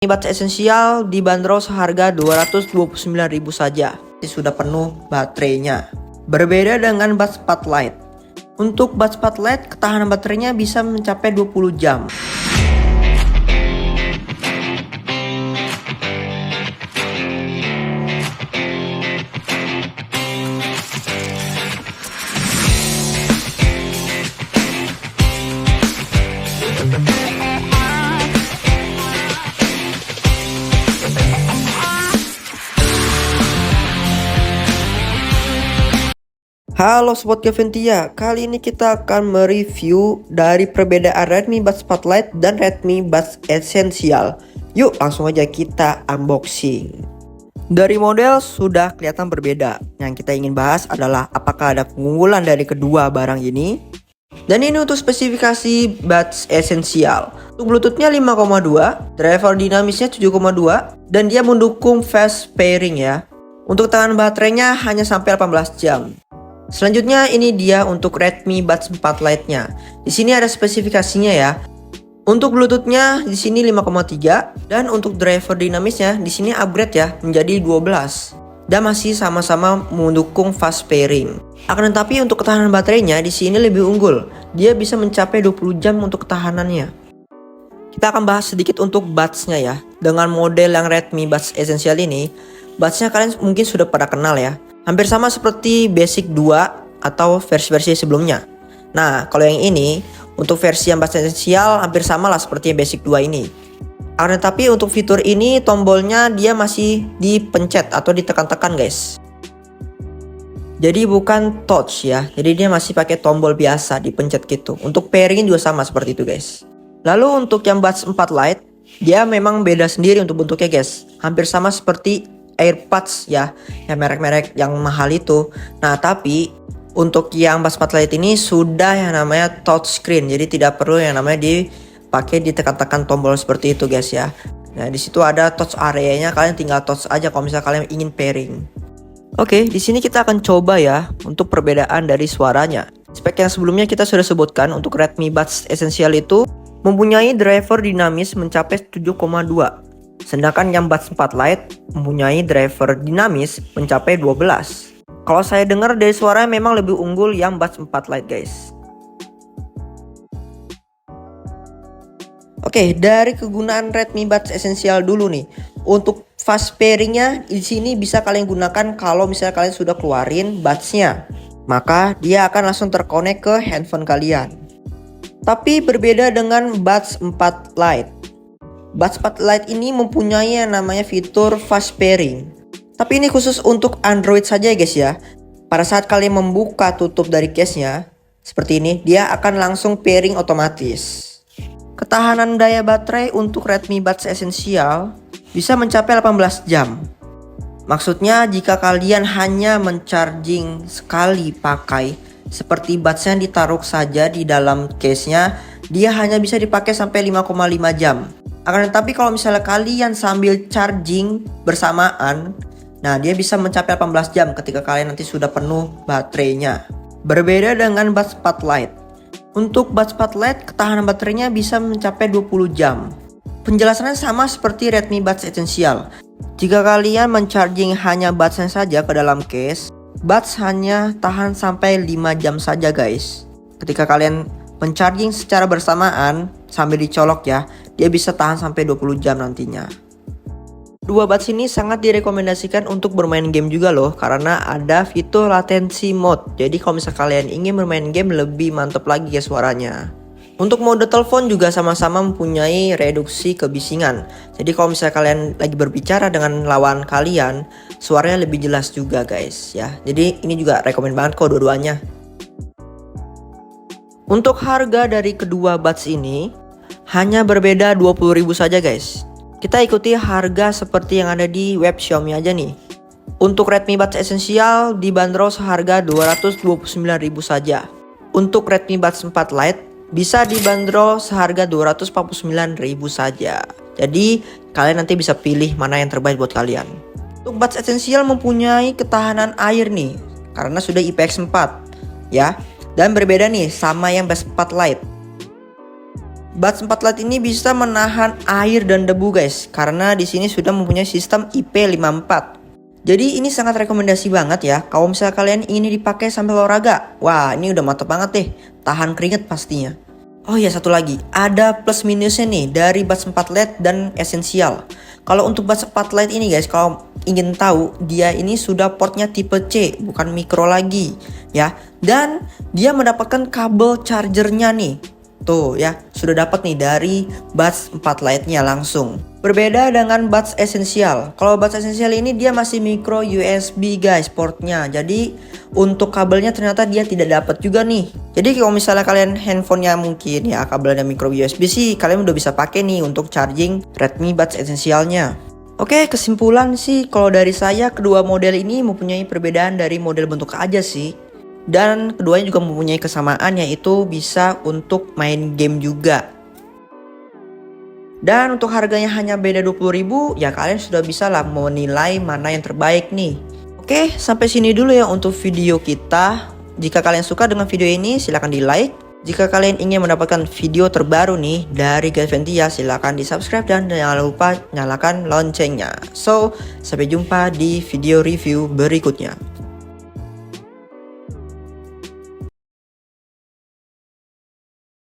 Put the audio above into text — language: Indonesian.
Buds esensial dibanderol seharga 229.000 saja. Sudah penuh baterainya. Berbeda dengan Buds Spotlight. Untuk Buds Spotlight, ketahanan baterainya bisa mencapai 20 jam. Halo Sobat Gaventia, kali ini kita akan mereview dari perbedaan Redmi Buds Spotlight dan Redmi Buds Essential. Yuk langsung aja kita unboxing. Dari model sudah kelihatan berbeda. Yang kita ingin bahas adalah apakah ada keunggulan dari kedua barang ini. Dan ini untuk spesifikasi Buds Essential. Untuk Bluetoothnya 5,2, driver dinamisnya 7,2, dan dia mendukung fast pairing ya. Untuk tahan baterainya hanya sampai 18 jam. Selanjutnya ini dia untuk Redmi Buds 4 Lite-nya. Di sini ada spesifikasinya ya. Untuk Bluetooth-nya di sini 5,3 dan untuk driver dinamisnya di sini upgrade ya menjadi 12. Dan masih sama-sama mendukung fast pairing. Akan tetapi untuk ketahanan baterainya di sini lebih unggul. Dia bisa mencapai 20 jam untuk ketahanannya. Kita akan bahas sedikit untuk buds-nya ya. Dengan model yang Redmi Buds Essential ini, buds-nya kalian mungkin sudah pada kenal ya. Hampir sama seperti Basic 2 atau versi-versi sebelumnya. Nah, kalau yang ini, untuk versi yang Buds Essential hampir sama lah seperti Basic 2 ini. Akan tetapi untuk fitur ini tombolnya dia masih dipencet atau ditekan-tekan guys. Jadi bukan touch ya, jadi dia masih pakai tombol biasa dipencet gitu. Untuk pairing juga sama seperti itu guys. Lalu untuk yang Buds 4 Lite, dia memang beda sendiri untuk bentuknya guys. Hampir sama seperti AirPods ya, yang merek-merek yang mahal itu. Nah, tapi untuk yang Buds Spotlight ini sudah yang namanya touchscreen, jadi tidak perlu yang namanya dipakai ditekan-tekan tombol seperti itu guys ya. Nah, di situ ada touch area-nya, kalian tinggal touch aja kalau misalnya kalian ingin pairing. Oke, di sini kita akan coba ya untuk perbedaan dari suaranya. Spek yang sebelumnya kita sudah sebutkan untuk Redmi Buds Essential itu mempunyai driver dinamis mencapai 7,2. Sedangkan yang Buds 4 Lite mempunyai driver dinamis mencapai 12. Kalau saya dengar dari suaranya memang lebih unggul yang Buds 4 Lite guys. Oke, dari kegunaan Redmi Buds Essential dulu nih. Untuk fast pairingnya di sini bisa kalian gunakan kalau misalnya kalian sudah keluarin buds-nya. Maka dia akan langsung terkonek ke handphone kalian. Tapi berbeda dengan Buds 4 Lite. Buds Spotlight ini mempunyai yang namanya fitur fast pairing. Tapi ini khusus untuk Android saja guys ya. Pada saat kalian membuka tutup dari case-nya seperti ini, dia akan langsung pairing otomatis. Ketahanan daya baterai untuk Redmi Buds Essential bisa mencapai 18 jam. Maksudnya jika kalian hanya mencharging sekali pakai, seperti buds-nya ditaruh saja di dalam case-nya, dia hanya bisa dipakai sampai 5,5 jam. Akan tetapi kalau misalnya kalian sambil charging bersamaan, nah dia bisa mencapai 18 jam ketika kalian nanti sudah penuh baterainya. Berbeda dengan Buds Spotlight. Untuk Buds Spotlight ketahanan baterainya bisa mencapai 20 jam. Penjelasannya sama seperti Redmi Buds Essential. Jika kalian mencharging hanya buds-nya saja ke dalam case, buds hanya tahan sampai 5 jam saja guys. Ketika kalian mencharging secara bersamaan sambil dicolok ya, dia bisa tahan sampai 20 jam nantinya. Dua buds ini sangat direkomendasikan untuk bermain game juga loh, karena ada fitur latency mode. Jadi kalau misalnya kalian ingin bermain game lebih mantap lagi ya suaranya. Untuk mode telepon juga sama-sama mempunyai reduksi kebisingan. Jadi kalau misalnya kalian lagi berbicara dengan lawan kalian, suaranya lebih jelas juga guys ya. Jadi ini juga rekomend banget kok dua-duanya. Untuk harga dari kedua buds ini hanya berbeda 20.000 saja guys. Kita ikuti harga seperti yang ada di web Xiaomi aja nih. Untuk Redmi Buds Essential dibanderol seharga 229.000 saja. Untuk Redmi Buds 4 Lite bisa dibanderol seharga 249.000 saja. Jadi kalian nanti bisa pilih mana yang terbaik buat kalian. Untuk Buds Essential mempunyai ketahanan air nih, karena sudah IPX4 ya. Dan berbeda nih sama yang Buds 4 Lite. Buds 4 Lite ini bisa menahan air dan debu guys, karena di sini sudah mempunyai sistem IP54. Jadi ini sangat rekomendasi banget ya kalau misalnya kalian ingin dipakai sambil olahraga. Wah, ini udah mantap banget deh, tahan keringet pastinya. Oh ya, satu lagi, ada plus minusnya nih dari Buds 4 Lite dan Essential. Kalau untuk Buds 4 Lite ini guys, kalau ingin tahu, dia ini sudah portnya tipe C, bukan micro lagi ya. Dan dia mendapatkan kabel chargernya nih. Tuh ya, sudah dapat nih dari Buds 4 Lite-nya langsung. Berbeda dengan Buds Essential. Kalau Buds Essential ini dia masih micro USB guys portnya. Jadi untuk kabelnya ternyata dia tidak dapat juga nih. Jadi kalau misalnya kalian handphonenya mungkin ya kabelnya micro USB sih, kalian udah bisa pakai nih untuk charging Redmi Buds Essentialnya. Oke, kesimpulan sih kalau dari saya kedua model ini mempunyai perbedaan dari model bentuk aja sih. Dan keduanya juga mempunyai kesamaan, yaitu bisa untuk main game juga. Dan untuk harganya hanya beda 20.000, ya kalian sudah bisa lah menilai mana yang terbaik nih. Oke, sampai sini dulu ya untuk video kita. Jika kalian suka dengan video ini, silahkan di like. Jika kalian ingin mendapatkan video terbaru nih dari Gaventia, silahkan di subscribe dan jangan lupa nyalakan loncengnya. So, sampai jumpa di video review berikutnya.